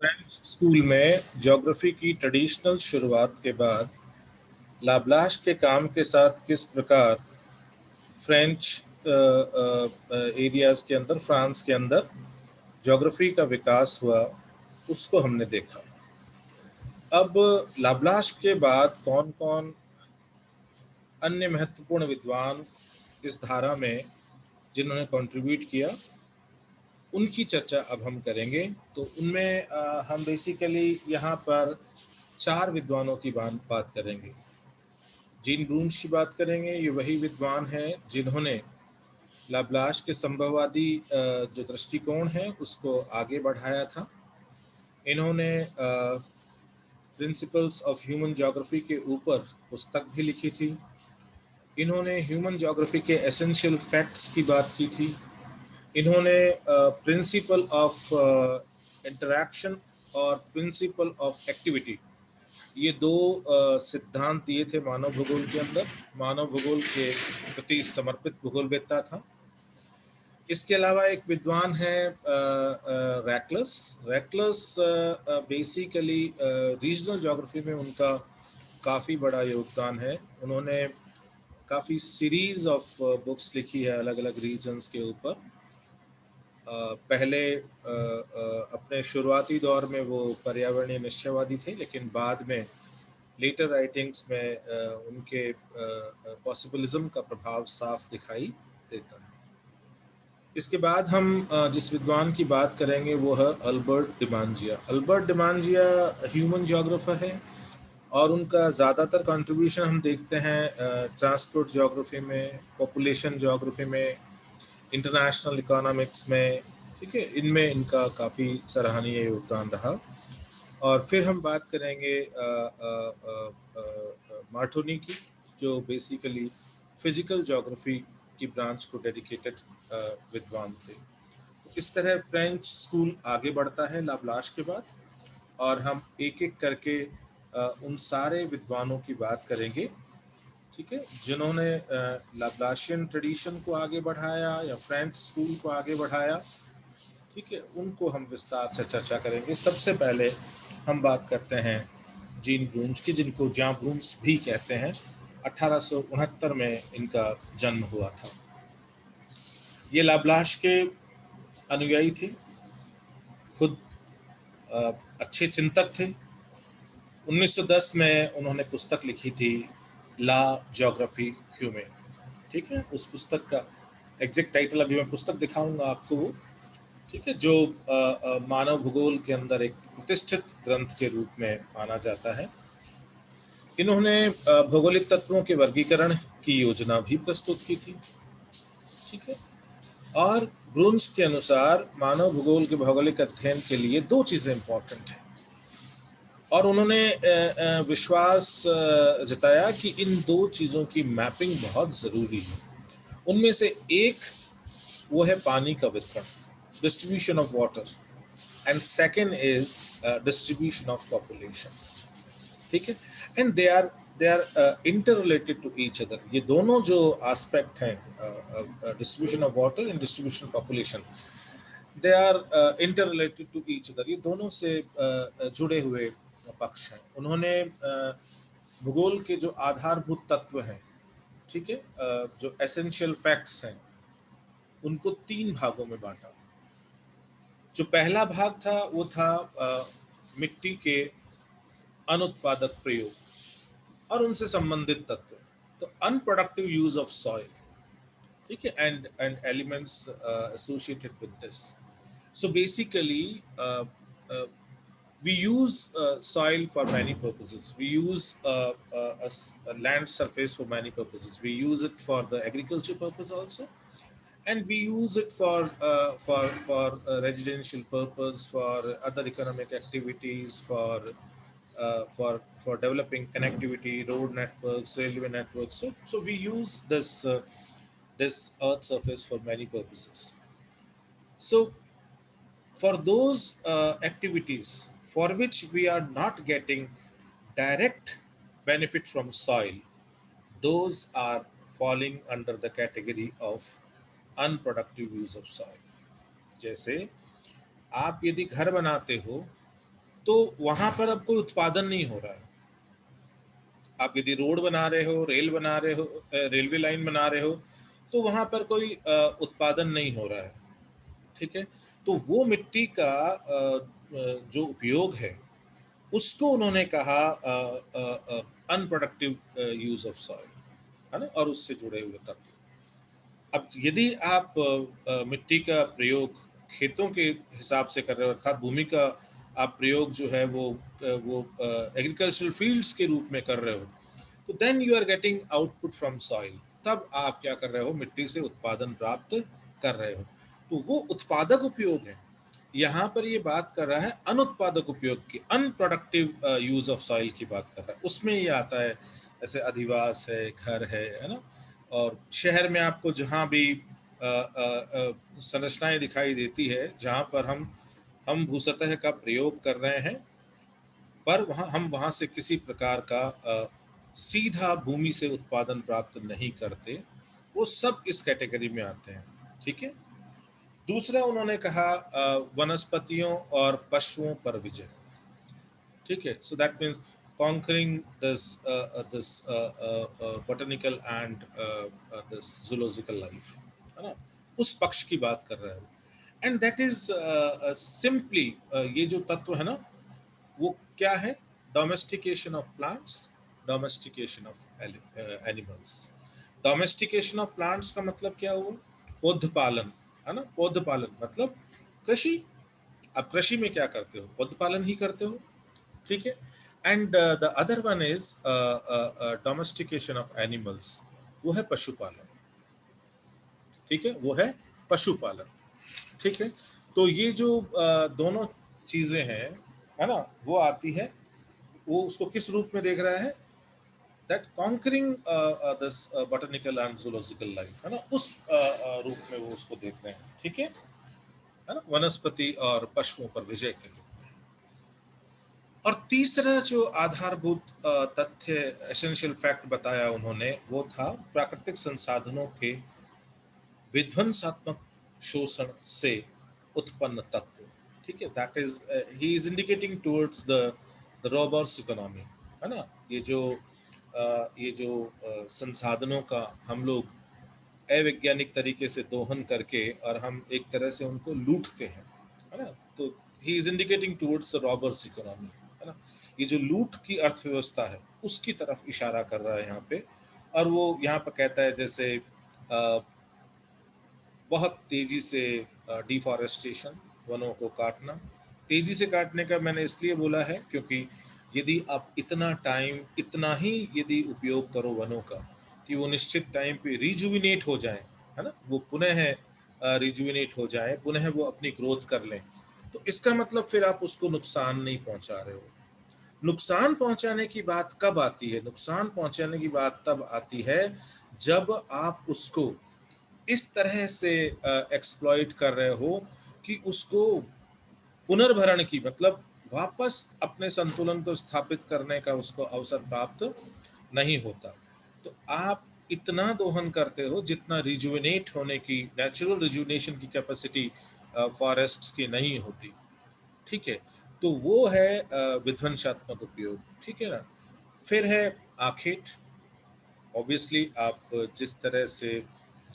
French school में geography की traditional शुरुआत के बाद लाब्लाश के काम के साथ किस प्रकार फ्रेंच एरियाज के अंदर, फ्रांस के अंदर ज्योग्राफी का विकास हुआ, उसको हमने देखा। अब लाब्लाश के बाद कौन कौन अन्य महत्वपूर्ण विद्वान इस धारा में जिन्होंने कंट्रीब्यूट किया, उनकी चर्चा अब हम करेंगे। तो उनमें हम बेसिकली यहाँ पर 4 विद्वानों की बात करेंगे। जीन ब्रून्स की बात करेंगे। ये वही विद्वान हैं जिन्होंने लाब्लाश के संभववादी जो दृष्टिकोण है उसको आगे बढ़ाया था। इन्होंने प्रिंसिपल्स ऑफ ह्यूमन ज्योग्राफी के ऊपर पुस्तक भी लिखी थी। इन्होंने ह्यूमन ज्योग्राफी के एसेंशियल फैक्ट्स की बात की थी। इन्होंने प्रिंसिपल ऑफ इंटरैक्शन और प्रिंसिपल ऑफ एक्टिविटी, ये 2 सिद्धांत दिए थे मानव भूगोल के अंदर। मानव भूगोल के प्रति समर्पित भूगोलवेत्ता था। इसके अलावा एक विद्वान है रैकलस बेसिकली रीजनल ज्योग्राफी में उनका काफ़ी बड़ा योगदान है। उन्होंने काफ़ी सीरीज ऑफ बुक्स लिखी है अलग अलग रीजन्स के ऊपर। पहले अपने शुरुआती दौर में वो पर्यावरणीय निश्चयवादी थे, लेकिन बाद में लेटर राइटिंग्स में उनके पॉसिबलिज्म का प्रभाव साफ दिखाई देता है। इसके बाद हम जिस विद्वान की बात करेंगे वो है अल्बर्ट डिमांजिया। अल्बर्ट डिमांजिया ह्यूमन ज्योग्राफर है और उनका ज़्यादातर कंट्रीब्यूशन हम देखते हैं ट्रांसपोर्ट ज्योग्राफी में, पॉपुलेशन ज्योग्राफी में, इंटरनेशनल इकोनॉमिक्स में। ठीक है, इनमें इनका काफ़ी सराहनीय योगदान रहा। और फिर हम बात करेंगे मार्टोनी की, जो बेसिकली फिजिकल ज्योग्राफी की ब्रांच को डेडिकेटेड विद्वान थे। इस तरह फ्रेंच स्कूल आगे बढ़ता है लाब्लाश के बाद, और हम एक एक करके उन सारे विद्वानों की बात करेंगे, ठीक है, जिन्होंने लाब्लाशियन ट्रेडिशन को आगे बढ़ाया या फ्रेंच स्कूल को आगे बढ़ाया। ठीक है, उनको हम विस्तार से चर्चा करेंगे। सबसे पहले हम बात करते हैं जीन ब्रून्स की, जिनको जॉन ब्रून्स भी कहते हैं। 1869 में इनका जन्म हुआ था। ये लाब्लाश के अनुयायी थे, खुद अच्छे चिंतक थे। 1910 में उन्होंने पुस्तक लिखी थी ला ज्योग्राफी ह्यूमन। ठीक है, उस पुस्तक का एग्जैक्ट टाइटल अभी मैं पुस्तक दिखाऊंगा आपको वो, ठीक है, जो मानव भूगोल के अंदर एक प्रतिष्ठित ग्रंथ के रूप में माना जाता है। इन्होंने भौगोलिक तत्वों के वर्गीकरण की योजना भी प्रस्तुत की थी। ठीक है, और ब्रून्स के अनुसार मानव भूगोल के भौगोलिक अध्ययन के लिए 2 चीजें इंपॉर्टेंट हैं, और उन्होंने विश्वास जताया कि इन 2 चीजों की मैपिंग बहुत जरूरी है। उनमें से एक वो है पानी का वितरण, distribution of water, and second is distribution of population. ठीक है, and they are inter related to each other. ये दोनों जो एस्पेक्ट हैं, distribution of water and distribution of population, they are inter related to each other. ये दोनों से जुड़े हुए पक्ष हैं। उन्होंने भूगोल के जो आधारभूत तत्व हैं, ठीक है, जो एसेंशियल फैक्ट्स हैं, उनको 3 भागों में बांटा। जो पहला भाग था वो था मिट्टी के अनुत्पादक प्रयोग और उनसे संबंधित तत्व, तो अनप्रोडक्टिव यूज ऑफ सॉइल, ठीक है, and elements associated with this. So basically we use soil for many purposes. We use a land surface for many purposes. We use it for the agriculture purpose also, and we use it for residential purpose, for other economic activities, for developing connectivity, road networks, railway networks. So we use this earth surface for many purposes. So for those activities for which we are not getting direct benefit from soil, those are falling under the category of unproductive use of soil. जैसे आप यदि घर बनाते हो तो वहां पर अब कोई उत्पादन नहीं हो रहा है। आप यदि रोड बना रहे हो, रेल बना रहे हो, रेलवे लाइन बना रहे हो, तो वहां पर कोई उत्पादन नहीं हो रहा है। ठीक है, तो वो मिट्टी का जो उपयोग है उसको उन्होंने कहा अनप्रोडक्टिव यूज ऑफ सॉइल, है ना, और उससे जुड़े हुए तत्व। अब यदि आप मिट्टी का प्रयोग खेतों के हिसाब से कर रहे हो, अर्थात भूमि का आप प्रयोग जो है वो एग्रीकल्चरल फील्ड्स के रूप में कर रहे हो, तो then you are getting output from soil. तब आप क्या कर रहे हो, मिट्टी से उत्पादन प्राप्त कर रहे हो। तो वो उत्पादक उपयोग है। यहाँ पर ये बात कर रहा है अनुत्पादक उपयोग की, अनप्रोडक्टिव यूज ऑफ सॉइल की बात कर रहा है। उसमें ये आता है जैसे अधिवास है, घर है ना, और शहर में आपको जहाँ भी संरचनाएं दिखाई देती है जहाँ पर हम भूसतह का प्रयोग कर रहे हैं, पर वहाँ से किसी प्रकार का सीधा भूमि से उत्पादन प्राप्त नहीं करते, वो सब इस कैटेगरी में आते हैं। ठीक है। दूसरा उन्होंने कहा वनस्पतियों और पशुओं पर विजय। ठीक है, so that means conquering this botanical and this zoological life, है ना, उस पक्ष की बात कर रहा है। एंड दैट इज सिंपली ये जो तत्व है ना, वो क्या है, domestication of plants, domestication of animals. Domestication of plants का मतलब क्या हुआ, पौध पालन, है ना, पौध पालन मतलब कृषि। आप कृषि में क्या करते हो, पौध पालन ही करते हो। ठीक है। And the other one is domestication of animals, वो है पशुपालन। ठीक है, वो है पशुपालन। ठीक है, तो ये जो दोनों चीजें हैं, है ना, वो आती है, वो उसको किस रूप में देख रहा है, that conquering this botanical and zoological life, है ना, उस रूप में वो उसको देख रहे हैं। ठीक है ना, वनस्पति और पशुओं पर विजय के लिए। और तीसरा जो आधारभूत तथ्य, एसेंशियल फैक्ट बताया उन्होंने, वो था प्राकृतिक संसाधनों के विध्वंसात्मक शोषण से उत्पन्न तत्व। ठीक है, that is he is indicating towards the robbers economy, है ना। ये जो संसाधनों का हम लोग अवैज्ञानिक तरीके से दोहन करके और हम एक तरह से उनको लूटते हैं, है ना, तो he is indicating towards the robbers economy, है ना। ये जो लूट की अर्थव्यवस्था है उसकी तरफ इशारा कर रहा है यहाँ पे। और वो यहाँ पर कहता है जैसे बहुत तेजी से डिफॉरेस्टेशन, वनों को काटना। तेजी से काटने का मैंने इसलिए बोला है क्योंकि यदि आप इतना टाइम, इतना ही यदि उपयोग करो वनों का कि वो निश्चित टाइम पे रिजुविनेट हो जाए, है ना, वो पुनः रिजुविनेट हो जाए, पुनः वो अपनी ग्रोथ कर लें, तो इसका मतलब फिर आप उसको नुकसान नहीं पहुंचा रहे हो। नुकसान पहुंचाने की बात कब आती है, नुकसान पहुंचाने की बात तब आती है जब आप उसको इस तरह से एक्सप्लॉइट कर रहे हो कि उसको पुनर्भरण की, मतलब वापस अपने संतुलन को स्थापित करने का उसको अवसर प्राप्त नहीं होता। तो आप इतना दोहन करते हो जितना रिजुविनेट होने की, नेचुरल रिजुविनेशन की कैपेसिटी फॉरेस्ट की नहीं होती। ठीक है, तो वो है विध्वंसात्मक उपयोग। ठीक है ना। फिर है आखेट। ऑब्वियसली आप जिस तरह से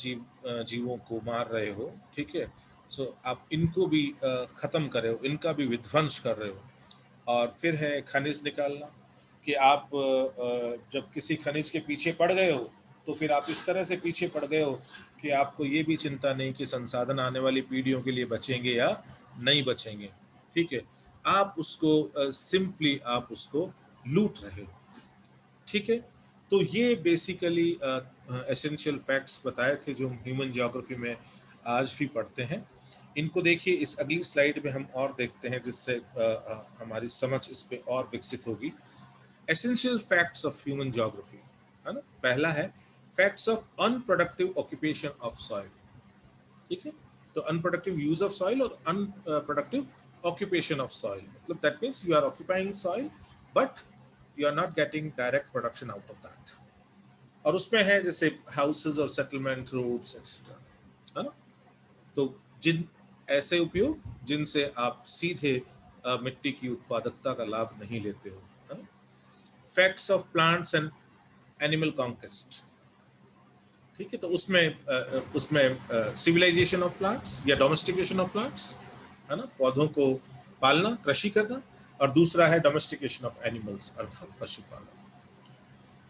जीवों को मार रहे हो, ठीक है, सो आप इनको भी खत्म कर रहे हो, इनका भी विध्वंस कर रहे हो। और फिर है खनिज निकालना, कि आप जब किसी खनिज के पीछे पड़ गए हो तो फिर आप इस तरह से पीछे पड़ गए हो कि आपको ये भी चिंता नहीं कि संसाधन आने वाली पीढ़ियों के लिए बचेंगे या नहीं बचेंगे। ठीक है, आप उसको सिंपली आप उसको लूट रहे हो। ठीक है, तो ये बेसिकली एसेंशियल फैक्ट्स बताए थे जो हम ह्यूमन ज्योग्राफी में आज भी पढ़ते हैं। इनको देखिए, इस अगली स्लाइड में हम और देखते हैं जिससे हमारी समझ इस पे और विकसित होगी। Essential facts of human geography, है ना। पहला है facts of unproductive occupation of soil. ठीक है, तो अनप्रोडक्टिव यूज ऑफ सॉइल और अनप्रोडक्टिव ऑक्यूपेशन ऑफ सॉइल, मतलब that means you are occupying soil but you are not getting direct production out of that. और उसमें है जैसे हाउसेज और सेटलमेंट, रोड्स एक्सेट्रा, है ना। तो जिन ऐसे उपयोग जिनसे आप सीधे मिट्टी की उत्पादकता का लाभ नहीं लेते हो, है ना। Facts of plants and animal conquest, ठीक है। तो उसमें सिविलाइजेशन ऑफ प्लांट्स या डोमेस्टिकेशन ऑफ प्लांट्स, है ना, पौधों को पालना, कृषि करना, और दूसरा है डोमेस्टिकेशन ऑफ एनिमल्स अर्थात पशुपालन।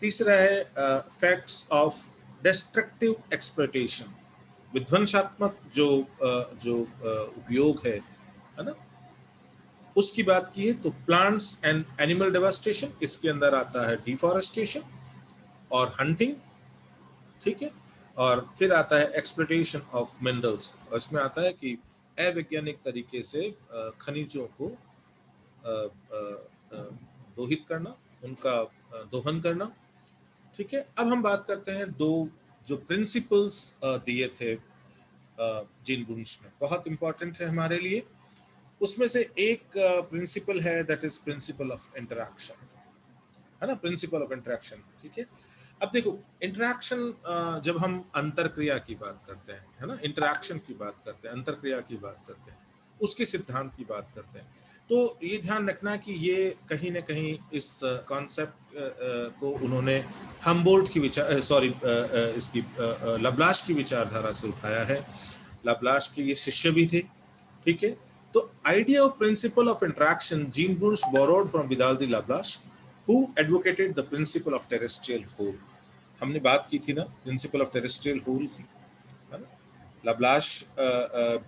तीसरा है फैक्ट्स ऑफ डिस्ट्रक्टिव एक्सप्लॉयटेशन, विध्वंसात्मक जो उपयोग है ना, उसकी बात की है। तो प्लांट्स एंड एनिमल डेवास्टेशन, इसके अंदर आता है डिफॉरेस्टेशन और हंटिंग, ठीक है। और फिर आता है एक्सप्लॉयटेशन ऑफ मिनरल्स, और इसमें आता है कि अवैज्ञानिक तरीके से खनिजों को दोहित करना, उनका दोहन करना, ठीक है। अब हम बात करते हैं दो जो प्रिंसिपल्स दिए थे जीन बुन्श ने, बहुत इंपॉर्टेंट है हमारे लिए। उसमें से एक प्रिंसिपल है, that is principal of interaction, है ना, प्रिंसिपल ऑफ इंटरैक्शन, ठीक है। अब देखो, इंटरैक्शन जब हम अंतरक्रिया की बात करते हैं, है ना, इंटरैक्शन की बात करते हैं, अंतरक्रिया की बात करते हैं, उसके सिद्धांत की बात करते हैं, तो ये ध्यान रखना कि ये कहीं ना कहीं इस कॉन्सेप्ट को उन्होंने हम्बोल्ट की इसकी लब्लाश की विचारधारा से उठाया है। लब्लाश के ये शिष्य भी थे, ठीक है। तो idea of principle of interaction Jean Brunhes borrowed from Vidal de la Blache, who advocated the principle of terrestrial whole। हमने बात की थी ना प्रिंसिपल ऑफ टेरेस्ट्रियल होल की, है ना। लब्लाश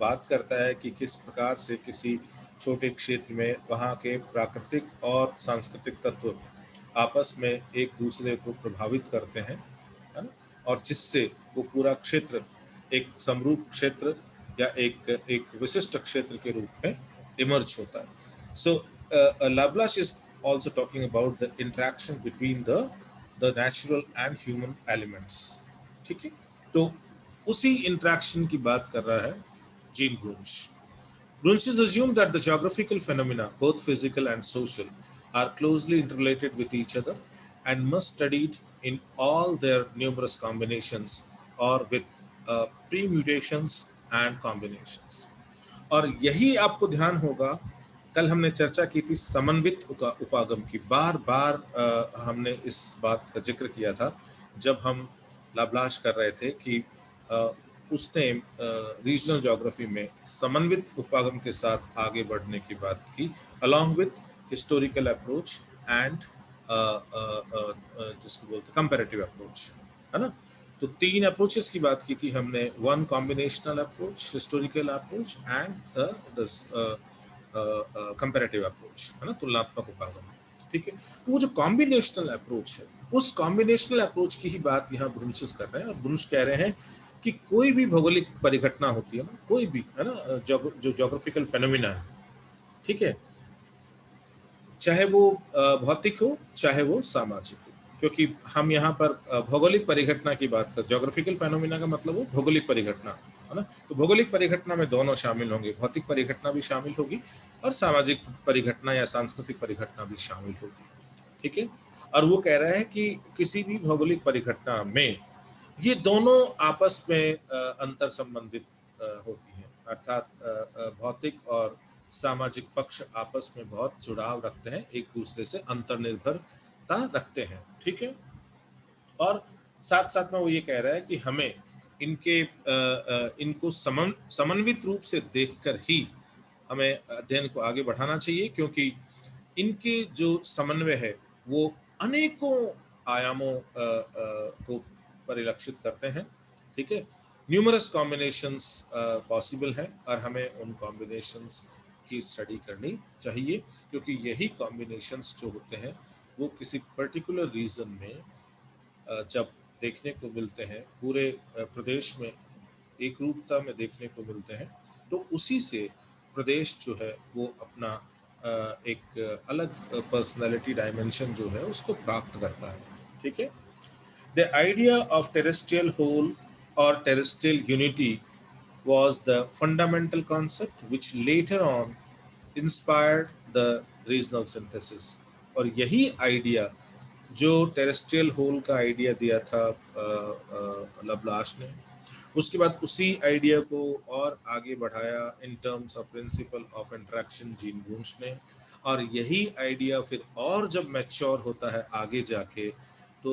बात करता है कि किस प्रकार से किसी छोटे क्षेत्र में वहाँ के प्राकृतिक और सांस्कृतिक तत्व आपस में एक दूसरे को प्रभावित करते हैं, है ना, और जिससे वो पूरा क्षेत्र एक समरूप क्षेत्र या एक विशिष्ट क्षेत्र के रूप में इमर्ज होता है। सो लब्लाश is also talking about the interaction between the natural and human elements, ठीक है। तो उसी इंटरेक्शन की बात कर रहा है gene ब्रून्स। Brunches assumed that the geographical phenomena, both physical and social, are closely interrelated with each other and must studied in all their numerous combinations or with permutations and combinations। और यही आपको ध्यान होगा, कल हमने चर्चा की थी समन्वित उपागम की, बार बार हमने इस बात का जिक्र किया था जब हम लाब्लाश कर रहे थे कि उसने रीजनल ज्योग्राफी में समन्वित उपागम के साथ आगे बढ़ने की बात की, along with historical approach and जिसको बोलते कंपैरेटिव अप्रोच, है ना। तो तीन अप्रोचेस की बात की थी हमने, one combinational approach, historical approach and comparative approach, है ना, तुलनात्मक उपागम, ठीक है। तो वो जो कॉम्बिनेशनल अप्रोच है, उस कॉम्बिनेशनल अप्रोच की ही बात यहाँ ब्रुन्स कर रहे हैं। और ब्रुन्स कह रहे हैं कि कोई भी भौगोलिक परिघटना होती है ना, कोई भी, है ना, जो ज्योग्राफिकल फेनोमेना है, ठीक है, चाहे वो भौतिक हो चाहे वो सामाजिक हो, क्योंकि हम यहाँ पर भौगोलिक परिघटना की बात कर, ज्योग्राफिकल फेनोमेना का मतलब हो भौगोलिक परिघटना, है ना। तो भौगोलिक परिघटना में दोनों शामिल होंगे, भौतिक परिघटना भी शामिल होगी और सामाजिक परिघटना या सांस्कृतिक परिघटना भी शामिल होगी, ठीक है। और वो कह रहा है कि किसी भी भौगोलिक परिघटना में ये दोनों आपस में अंतर संबंधित होती हैं, अर्थात भौतिक और सामाजिक पक्ष आपस में बहुत जुड़ाव रखते हैं, एक दूसरे से अंतर्निर्भरता रखते हैं, ठीक है। और साथ साथ में वो ये कह रहा है कि हमें इनको समन्वित रूप से देखकर ही हमें अध्ययन को आगे बढ़ाना चाहिए, क्योंकि इनके जो समन्वय है वो अनेकों आयामों को परिलक्षित करते हैं, ठीक है। न्यूमरस कॉम्बिनेशंस पॉसिबल हैं और हमें उन कॉम्बिनेशंस की स्टडी करनी चाहिए, क्योंकि यही कॉम्बिनेशंस जो होते हैं वो किसी पर्टिकुलर रीजन में जब देखने को मिलते हैं, पूरे प्रदेश में एक रूपता में देखने को मिलते हैं, तो उसी से प्रदेश जो है वो अपना एक अलग पर्सनालिटी डायमेंशन जो है उसको प्राप्त करता है, ठीक है। The idea of terrestrial whole और terrestrial unity was the fundamental concept which later on inspired the regional synthesis। और यही आइडिया जो टेरेस्ट्रियल होल का आइडिया दिया था लब्लाश ने, उसके बाद उसी आइडिया को और आगे बढ़ाया in terms of principle of interaction gene Wunsch ने, और यही आइडिया फिर और जब मैच्योर होता है आगे जाके, तो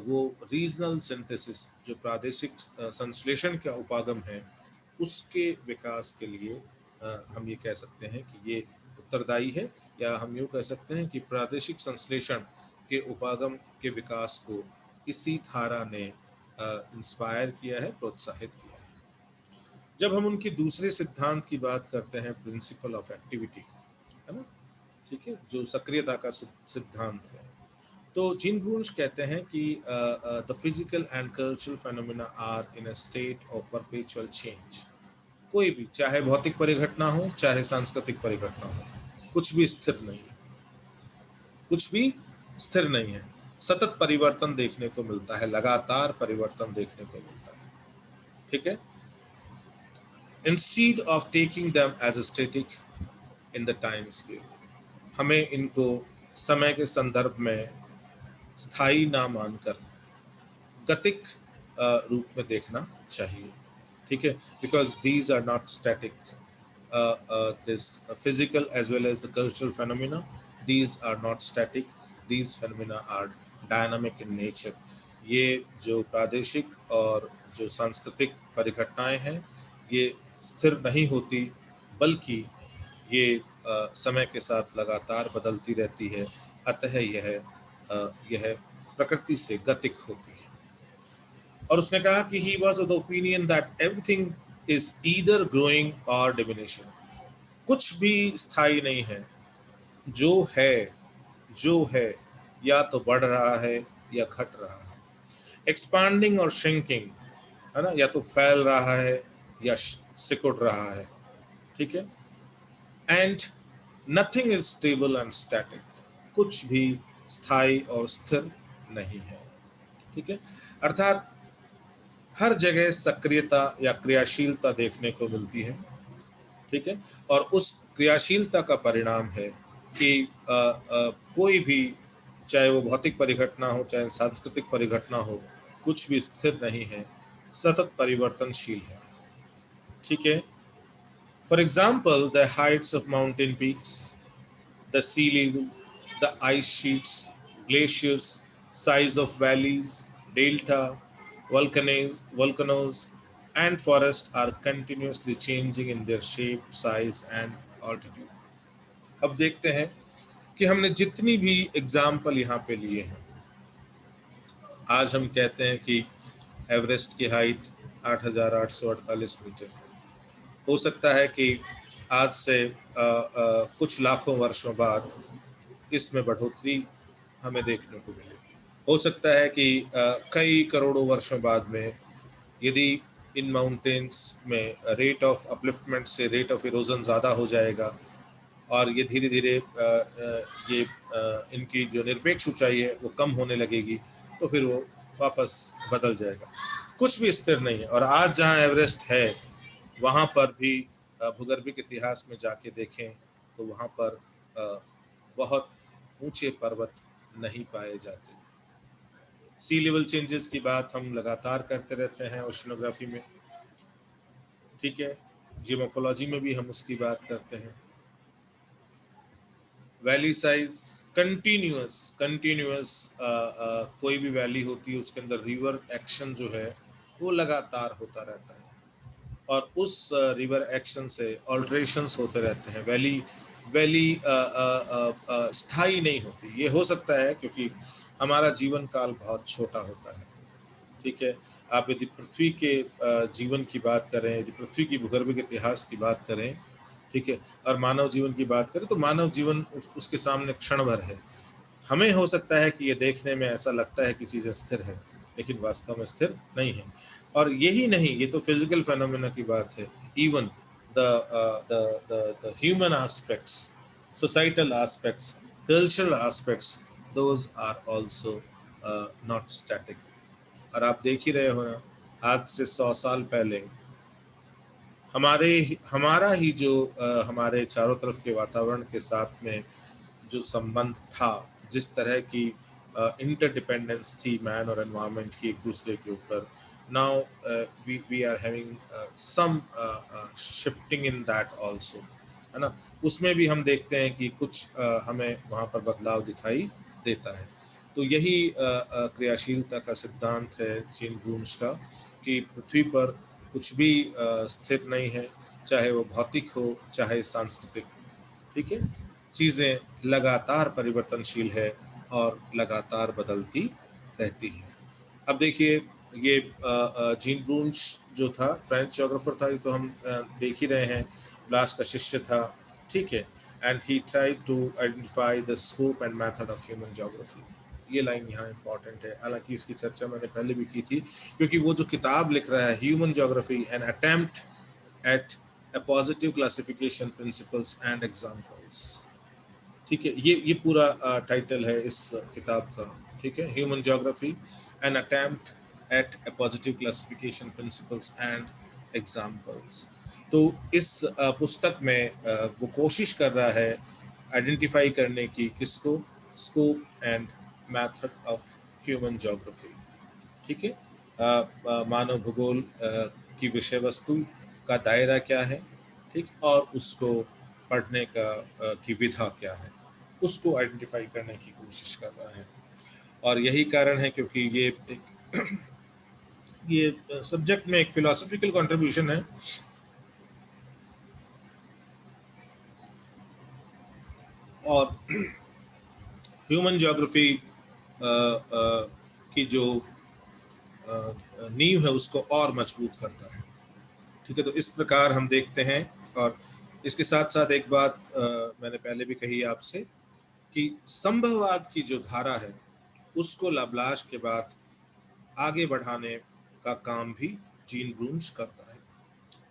वो रीजनल सिंथेसिस, जो प्रादेशिक संश्लेषण का उपागम है, उसके विकास के लिए हम ये कह सकते हैं कि ये उत्तरदायी है, या हम यूँ कह सकते हैं कि प्रादेशिक संश्लेषण के उपागम के विकास को इसी धारा ने इंस्पायर किया है, प्रोत्साहित किया है। जब हम उनके दूसरे सिद्धांत की बात करते हैं, प्रिंसिपल ऑफ एक्टिविटी, है ना, ठीक है, जो सक्रियता का सिद्धांत है, तो जीन ब्रून्स कहते हैं कि the physical and cultural phenomena are in a state of perpetual change. कोई भी, चाहे भौतिक परिघटना हो, चाहे सांस्कृतिक परिघटना हो, कुछ भी स्थिर नहीं है, कुछ भी स्थिर नहीं है, सतत परिवर्तन देखने को मिलता है, लगातार परिवर्तन देखने को मिलता है, ठीक है। Instead of taking them as static in the time scale, हमें इनको समय के संदर्भ में स्थायी ना मानकर गतिक रूप में देखना चाहिए, ठीक है, because these are not static, this physical as well as the cultural phenomena, these are not static, these phenomena are dynamic in nature। ये जो प्रादेशिक और जो सांस्कृतिक परिघटनाएं हैं, ये स्थिर नहीं होती, बल्कि ये समय के साथ लगातार बदलती रहती है, अतः यह प्रकृति से गतिक होती है। और उसने कहा कि he was of the opinion that everything is either growing or diminishing, कुछ भी स्थायी नहीं है, जो है या तो बढ़ रहा है या घट रहा है, एक्सपांडिंग और श्रिंकिंग, है ना, या तो फैल रहा है या सिकुड़ रहा है, ठीक है। And nothing is stable and static, कुछ भी स्थायी और स्थिर नहीं है, ठीक है। अर्थात हर जगह सक्रियता या क्रियाशीलता देखने को मिलती है, ठीक है, और उस क्रियाशीलता का परिणाम है कि कोई भी, चाहे वो भौतिक परिघटना हो, चाहे सांस्कृतिक परिघटना हो, कुछ भी स्थिर नहीं है, सतत परिवर्तनशील है, ठीक है। For example, the heights of mountain peaks, the sea level, the ice sheets, glaciers, size of valleys, delta, volcanoes, and forests are continuously changing in their shape, size, and altitude। अब देखते हैं कि हमने जितनी भी एग्जाम्पल यहाँ पे लिए हैं, आज हम कहते हैं कि एवरेस्ट की हाइट 8,848 मीटर, हो सकता है कि आज से कुछ लाखों वर्षों बाद इसमें बढ़ोतरी हमें देखने को मिले, हो सकता है कि कई करोड़ों वर्षों बाद में, यदि इन माउंटेन्स में रेट ऑफ अपलिफ्टमेंट से रेट ऑफ इरोजन ज़्यादा हो जाएगा, और ये धीरे धीरे ये इनकी जो निरपेक्ष ऊंचाई है वो कम होने लगेगी, तो फिर वो वापस बदल जाएगा, कुछ भी स्थिर नहीं है। और आज जहाँ एवरेस्ट है, वहाँ पर भी भूगर्भिक इतिहास में जाके देखें तो वहाँ पर बहुत ऊंचे पर्वत नहीं पाए जाते। सी लेवल चेंजेस की बात हम लगातार करते रहते हैं ओशनोग्राफी में, ठीक है, जियोमोफोलॉजी में भी हम उसकी बात करते हैं। वैली साइज कंटिन्यूअस कोई भी वैली होती है, उसके अंदर रिवर एक्शन जो है वो लगातार होता रहता है, और उस रिवर एक्शन से ऑल्ट्रेशंस होते रहते हैं। वैली स्थायी नहीं होती। ये हो सकता है क्योंकि हमारा जीवन काल बहुत छोटा होता है, ठीक है। आप यदि पृथ्वी के जीवन की बात करें, यदि पृथ्वी की भूगर्भिक इतिहास की बात करें, ठीक है, और मानव जीवन की बात करें, तो मानव जीवन उसके सामने क्षण भर है। हमें हो सकता है कि ये देखने में ऐसा लगता है कि चीज़ें स्थिर है, लेकिन वास्तव में स्थिर नहीं है। और यही नहीं, ये तो फिजिकल फेनोमेना की बात है, even the human aspects, societal aspects, cultural aspects, those are also not static। और आप देख ही रहे हो ना, आज से 100 साल पहले हमारा ही जो हमारे चारों तरफ के वातावरण के साथ में जो संबंध था, जिस तरह की इंटरडिपेंडेंस थी मैन और एनवायरनमेंट की एक दूसरे के ऊपर, now we are having some shifting in that also, है ना। उसमें भी हम देखते हैं कि कुछ हमें वहाँ पर बदलाव दिखाई देता है। तो यही क्रियाशीलता का सिद्धांत है जीन ब्रून्स का, कि पृथ्वी पर कुछ भी स्थिर नहीं है, चाहे वो भौतिक हो चाहे सांस्कृतिक, ठीक है। चीज़ें लगातार परिवर्तनशील है और लगातार बदलती रहती है। अब देखिए, ये जीन ब्रून्स जो था फ्रेंच जोग्राफर था, ये तो हम देख ही रहे हैं, ब्लास का शिष्य था, ठीक है। And he tried to identify the scope and method of human geography. ये लाइन यहाँ इंपॉर्टेंट है, हालांकि इसकी चर्चा मैंने पहले भी की थी, क्योंकि वो जो किताब लिख रहा है, human geography an attempt at a positive classification principles and examples, ठीक है। ये पूरा टाइटल है इस किताब का, ठीक है। Human geography an attempt at A positive classification principles and examples. तो इस पुस्तक में वो कोशिश कर रहा है आइडेंटिफाई करने की, किसको, scope and method of human geography, ठीक है। मानव भूगोल की विषय वस्तु का दायरा क्या है, ठीक, और उसको पढ़ने का की विधा क्या है, उसको आइडेंटिफाई करने की कोशिश कर रहा है। और यही कारण है क्योंकि ये सब्जेक्ट में एक फिलोसॉफिकल कंट्रीब्यूशन है, और ह्यूमन ज्योग्राफी की जो नींव है उसको और मजबूत करता है, ठीक है। तो इस प्रकार हम देखते हैं। और इसके साथ साथ एक बात मैंने पहले भी कही आपसे, कि संभववाद की जो धारा है उसको लाप्लास के बाद आगे बढ़ाने का काम भी जीन ब्रून्स करता है,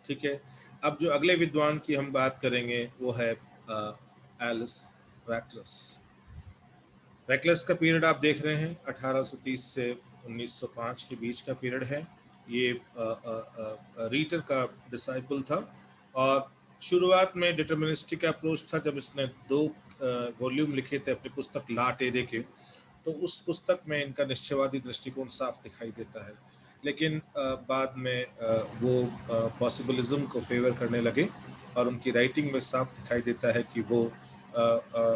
ठीक है। अब जो अगले विद्वान की हम बात करेंगे वो है एलिस रैकलेस। रैकलेस का पीरियड आप देख रहे हैं 1830 से 1905 के बीच का पीरियड है। ये रीटर का डिसाइपल था, और शुरुआत में डिटर्मिनिस्टिक अप्रोच था। जब इसने 2 वॉल्यूम लिखे थे अपनी पुस्तक ला टेरे के, तो उस पुस्तक में इनका निश्चयवादी दृष्टिकोण साफ दिखाई देता है। लेकिन बाद में वो पॉसिबलिज्म को फेवर करने लगे, और उनकी राइटिंग में साफ दिखाई देता है कि वो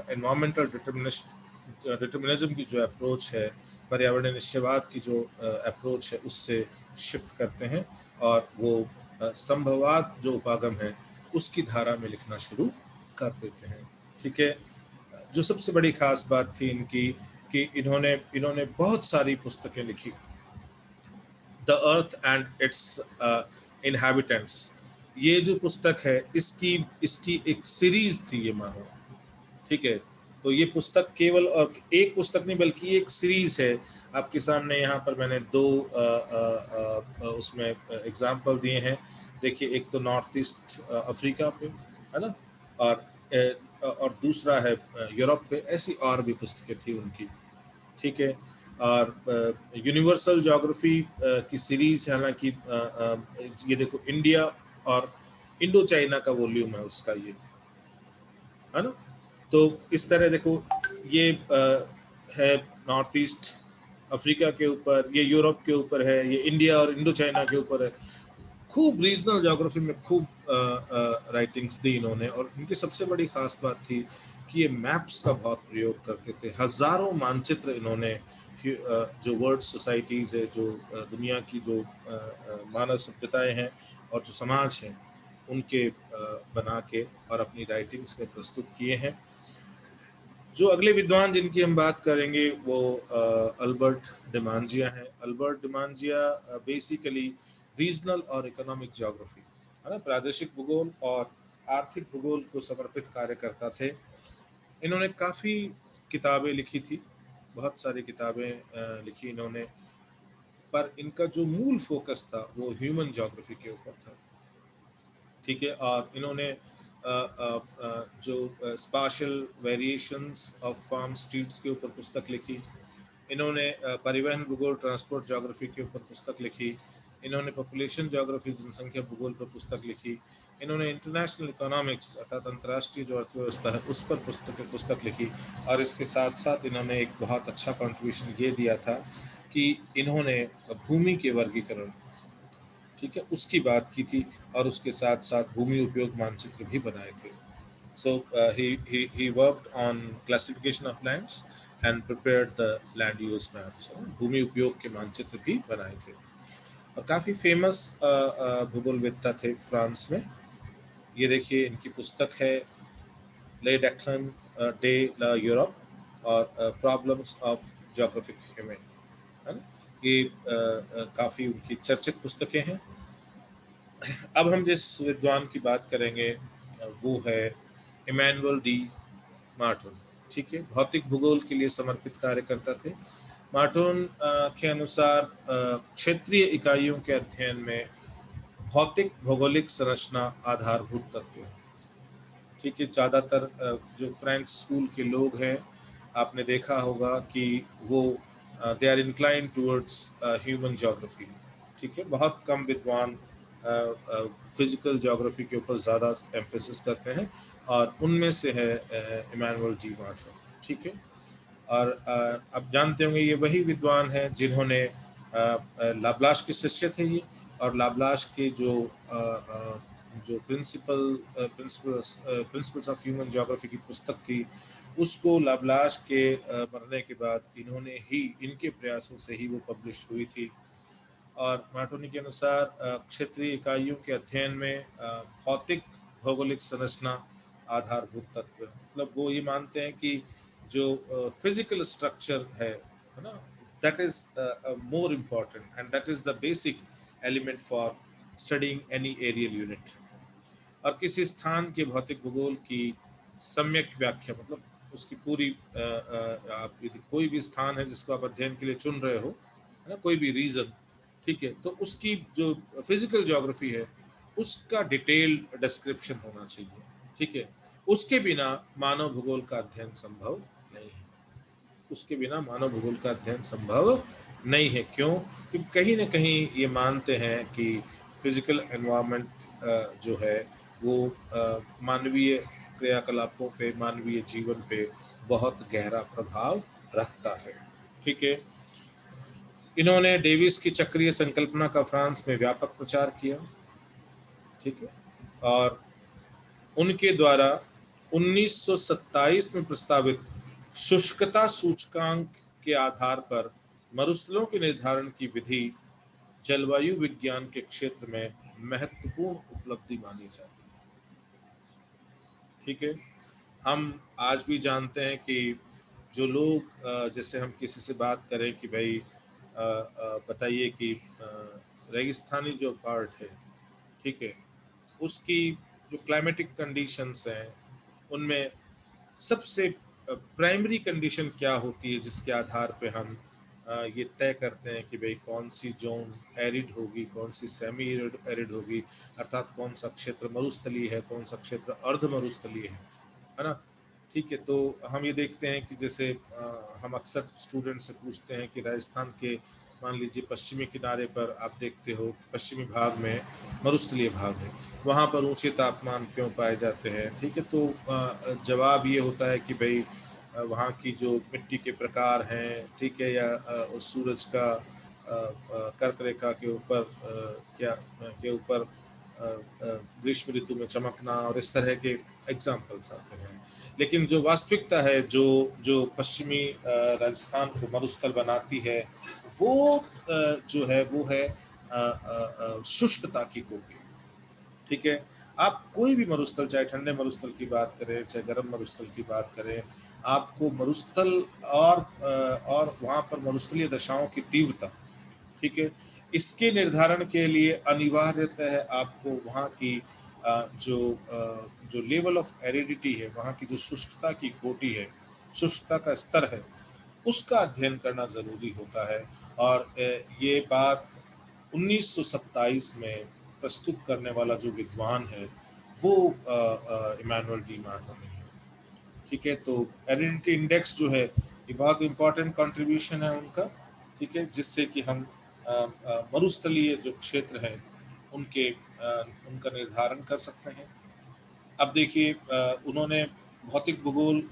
एनवायरमेंटल डिटर्मिनिज्म की जो अप्रोच है, पर्यावरण निश्चयवाद की जो अप्रोच है, उससे शिफ्ट करते हैं, और वो संभववाद जो उपागम है उसकी धारा में लिखना शुरू कर देते हैं, ठीक है। जो सबसे बड़ी खास बात थी इनकी, कि इन्होंने बहुत सारी पुस्तकें लिखी। The earth and it's inhabitants, ये जो पुस्तक है इसकी एक सीरीज थी ये, मानो, ठीक है। तो ये पुस्तक केवल और एक पुस्तक नहीं बल्कि एक सीरीज है। आपके सामने यहाँ पर मैंने 2 उसमें एग्जाम्पल दिए हैं। देखिए, एक तो नॉर्थ ईस्ट अफ्रीका पे है ना, और दूसरा है यूरोप पे। ऐसी और भी पुस्तकें थी उनकी, ठीक है। और यूनिवर्सल ज्योग्राफी की सीरीज है, हालांकि ये देखो, इंडिया और इंडो चाइना का वॉल्यूम है उसका, ये है ना। तो इस तरह देखो, ये है नॉर्थ ईस्ट अफ्रीका के ऊपर, ये यूरोप के ऊपर है, ये इंडिया और इंडो चाइना के ऊपर है। खूब रीजनल ज्योग्राफी में खूब राइटिंग्स दी इन्होंने। और इनकी सबसे बड़ी खास बात थी कि ये मैप्स का बहुत प्रयोग करते थे। हजारों मानचित्र इन्होंने जो वर्ल्ड सोसाइटीज़ है, जो दुनिया की जो मानव सभ्यताएं हैं और जो समाज हैं, उनके बना के और अपनी राइटिंग्स में प्रस्तुत किए हैं। जो अगले विद्वान जिनकी हम बात करेंगे वो अल्बर्ट डिमांजिया हैं। अल्बर्ट डिमांजिया बेसिकली रीजनल और इकोनॉमिक ज्योग्राफी, है ना, प्रादेशिक भूगोल और आर्थिक भूगोल को समर्पित कार्य करता थे। इन्होंने काफ़ी किताबें लिखी थी, बहुत सारी किताबें लिखी इन्होंने, पर इनका जो मूल फोकस था वो ह्यूमन ज्योग्राफी के ऊपर था, ठीक है। और इन्होंने जो spatial variations of farm streets के ऊपर पुस्तक लिखी। इन्होंने परिवहन भूगोल, ट्रांसपोर्ट ज्योग्राफी के ऊपर पुस्तक लिखी। इन्होंने पॉपुलेशन ज्योग्राफी, जनसंख्या भूगोल पर पुस्तक लिखी। इन्होंने इंटरनेशनल इकोनॉमिक्स अर्थात अंतर्राष्ट्रीय जो अर्थव्यवस्था है उस पर पुस्तक लिखी। और इसके साथ साथ इन्होंने एक बहुत अच्छा कंट्रीब्यूशन ये दिया था कि इन्होंने भूमि के वर्गीकरण ठीक है, उसकी बात की थी और उसके साथ साथ भूमि उपयोग मानचित्र भी बनाए थे। So he worked on classification of lands and prepared the land use maps. भूमि उपयोग के मानचित्र भी बनाए थे और काफ़ी फेमस भूगोलवेत्ता थे फ्रांस में। ये देखिए इनकी पुस्तक है ले डेक्लन डे ला यूरोप और प्रॉब्लम्स ऑफ ज्योग्राफिक ह्यूमन, है ना। ये काफ़ी उनकी चर्चित पुस्तकें हैं। अब हम जिस विद्वान की बात करेंगे वो है इमैनुअल डी मार्टन। ठीक है, भौतिक भूगोल के लिए समर्पित कार्य करता थे। मार्टन के अनुसार क्षेत्रीय इकाइयों के अध्ययन में भौतिक भौगोलिक संरचना आधारभूत तत्व है। ठीक है, ज़्यादातर जो फ्रेंच स्कूल के लोग हैं आपने देखा होगा कि वो they are incline towards human geography. ठीक है, बहुत कम विद्वान फिजिकल ज्योग्राफी के ऊपर ज़्यादा एम्फेसिस करते हैं और उनमें से है इमैनुअल जी मार्टन। ठीक है, और अब जानते होंगे ये वही विद्वान हैं जिन्होंने लाप्लास के शिष्य थे ये, और लाप्लास के जो प्रिंसिपल्स ऑफ ह्यूमन ज्योग्राफी की पुस्तक थी उसको लाप्लास के मरने के बाद इनके प्रयासों से ही वो पब्लिश हुई थी। और मार्टोनी के अनुसार क्षेत्रीय इकाइयों के अध्ययन में भौतिक भौगोलिक संरचना आधारभूत तत्व, मतलब वो ये मानते हैं कि जो फिजिकल स्ट्रक्चर है ना, that is more important and that is the basic element for studying any areal unit. और किसी स्थान के भौतिक भूगोल की सम्यक व्याख्या, मतलब उसकी पूरी आप यदि कोई भी स्थान है जिसको आप अध्ययन के लिए चुन रहे हो, है ना, कोई भी रीजन, ठीक है, तो उसकी जो फिजिकल ज्योग्राफी है उसका डिटेल्ड डिस्क्रिप्शन होना चाहिए। ठीक है, उसके बिना मानव भूगोल का अध्ययन संभव नहीं है। उसके बिना मानव भूगोल का अध्ययन संभव नहीं है। क्यों? क्योंकि कहीं ना कहीं ये मानते हैं कि फिजिकल एनवायरनमेंट जो है वो मानवीय क्रियाकलापों पे, मानवीय जीवन पे बहुत गहरा प्रभाव रखता है। ठीक है, इन्होंने डेविस की चक्रीय संकल्पना का फ्रांस में व्यापक प्रचार किया। ठीक है, और उनके द्वारा 1927 में प्रस्तावित शुष्कता सूचकांक के आधार पर मरुस्थलों के निर्धारण की विधि जलवायु विज्ञान के क्षेत्र में महत्वपूर्ण उपलब्धि मानी जाती है। ठीक है, हम आज भी जानते हैं कि जो लोग जैसे हम किसी से बात करें कि भाई बताइए कि रेगिस्तानी जो पार्ट है, ठीक है, उसकी जो क्लाइमेटिक कंडीशंस हैं उनमें सबसे प्राइमरी कंडीशन क्या होती है जिसके आधार पे हम ये तय करते हैं कि भाई कौन सी जोन एरिड होगी, कौन सी सेमी एरिड होगी, अर्थात कौन सा क्षेत्र मरुस्थलीय है, कौन सा क्षेत्र अर्ध मरुस्थलीय है ना। ठीक है, तो हम ये देखते हैं कि जैसे हम अक्सर स्टूडेंट से पूछते हैं कि राजस्थान के मान लीजिए पश्चिमी किनारे पर आप देखते हो पश्चिमी भाग में मरुस्थलीय भाग है, वहाँ पर ऊंचे तापमान क्यों पाए जाते हैं। ठीक है, तो जवाब ये होता है कि भाई वहाँ की जो मिट्टी के प्रकार हैं, ठीक है, या उस सूरज का कर्क रेखा के ऊपर क्या के ऊपर ग्रीष्म ऋतु में चमकना और इस तरह के एग्जाम्पल्स आते हैं। लेकिन जो वास्तविकता है, जो जो पश्चिमी राजस्थान को मरुस्थल बनाती है वो जो है वो है शुष्कता की कोटि। ठीक है, आप कोई भी मरुस्थल, चाहे ठंडे मरुस्थल की बात करें चाहे गर्म मरुस्थल की बात करें, आपको मरुस्थल और वहाँ पर मरुस्थलीय दशाओं की तीव्रता, ठीक है, इसके निर्धारण के लिए अनिवार्यतः है आपको वहाँ की जो लेवल ऑफ एरिडिटी है, वहाँ की जो शुष्कता की कोटि है, शुष्कता का स्तर है, उसका अध्ययन करना जरूरी होता है। और ये बात 1927 में प्रस्तुत करने वाला जो विद्वान है वो इमैनुअल डी मार्टन है। ठीक है, तो एरिडिटी इंडेक्स जो है ये बहुत इंपॉर्टेंट कंट्रीब्यूशन है उनका। ठीक है, जिससे कि हम मरुस्थलीय जो क्षेत्र है उनका निर्धारण कर सकते हैं। अब देखिए उन्होंने भौतिक भूगोल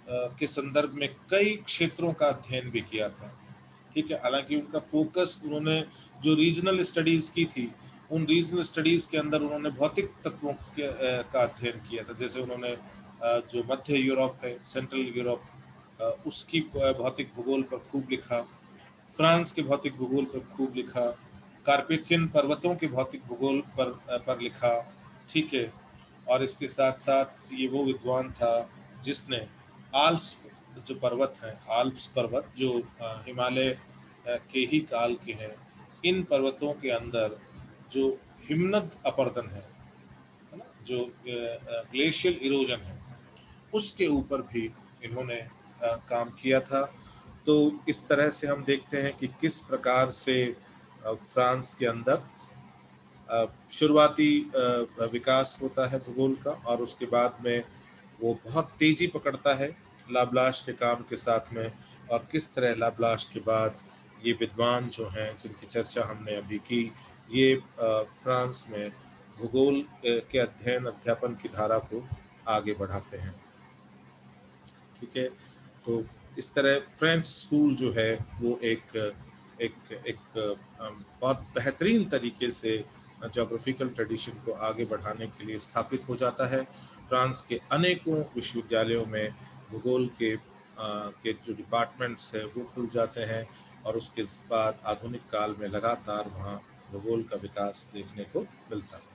के संदर्भ में कई क्षेत्रों का अध्ययन भी किया था। ठीक है, हालांकि उनका फोकस, उन्होंने जो रीजनल स्टडीज़ की थी, उन रीजनल स्टडीज़ के अंदर उन्होंने भौतिक तत्वों का अध्ययन किया था। जैसे उन्होंने जो मध्य यूरोप है, सेंट्रल यूरोप, उसकी भौतिक भूगोल पर खूब लिखा, फ्रांस के भौतिक भूगोल पर खूब लिखा, कार्पेथियन पर्वतों के भौतिक भूगोल पर लिखा, ठीक है। और इसके साथ साथ ये वो विद्वान था जिसने आल्प्स जो पर्वत हैं, आल्प्स पर्वत जो हिमालय के ही काल के हैं, इन पर्वतों के अंदर जो हिमनद अपर्दन है ना, जो ग्लेशियल इरोजन है, उसके ऊपर भी इन्होंने काम किया था। तो इस तरह से हम देखते हैं कि किस प्रकार से फ्रांस के अंदर शुरुआती विकास होता है भूगोल का, और उसके बाद में वो बहुत तेजी पकड़ता है लाब्लाश के काम के साथ में। और किस तरह लाब्लाश के बाद ये विद्वान जो हैं जिनकी चर्चा हमने अभी की, ये फ्रांस में भूगोल के अध्ययन अध्यापन की धारा को आगे बढ़ाते हैं, ठीक है। तो इस तरह फ्रेंच स्कूल जो है वो एक एक एक बहुत बेहतरीन तरीके से जोग्राफिकल ट्रेडिशन को आगे बढ़ाने के लिए स्थापित हो जाता है। फ्रांस के अनेकों विश्वविद्यालयों में भूगोल के जो डिपार्टमेंट्स है वो खुल जाते हैं, और उसके बाद आधुनिक काल में लगातार वहाँ भूगोल का विकास देखने को मिलता है।